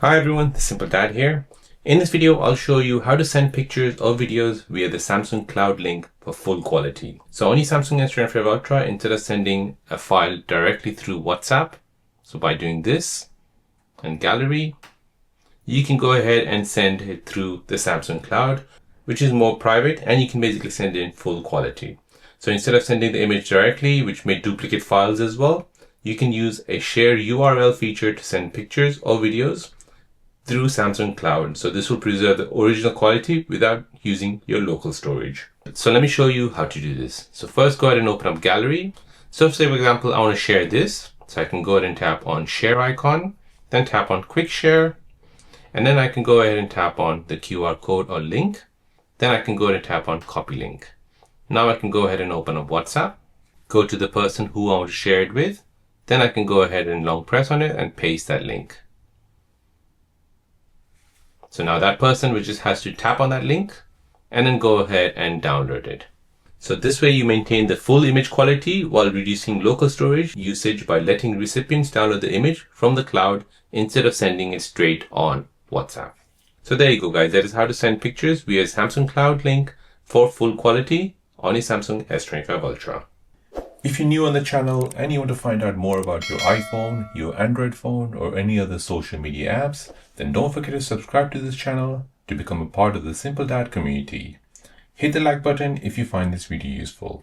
Hi everyone, the Simple Dad here. In this video, I'll show you how to send pictures or videos via the Samsung Cloud link for full quality. So on your Samsung S25 Ultra, instead of sending a file directly through WhatsApp, so by doing this and gallery, you can go ahead and send it through the Samsung Cloud, which is more private, and you can basically send it in full quality. So instead of sending the image directly, which may duplicate files as well, you can use a share URL feature to send pictures or videos through Samsung Cloud. So this will preserve the original quality without using your local storage. So let me show you how to do this. So first go ahead and open up Gallery. So say for example, I want to share this. So I can go ahead and tap on Share icon, then tap on Quick Share. And then I can go ahead and tap on the QR code or link. Then I can go ahead and tap on Copy Link. Now I can go ahead and open up WhatsApp, go to the person who I want to share it with. Then I can go ahead and long press on it and paste that link. So now that person just has to tap on that link and then go ahead and download it. So this way you maintain the full image quality while reducing local storage usage by letting recipients download the image from the cloud instead of sending it straight on WhatsApp. So there you go guys, that is how to send pictures via Samsung Cloud link for full quality on your Samsung S25 Ultra. If you're new on the channel and you want to find out more about your iPhone, your Android phone, or any other social media apps, then don't forget to subscribe to this channel to become a part of the Simple Dad community. Hit the like button if you find this video useful.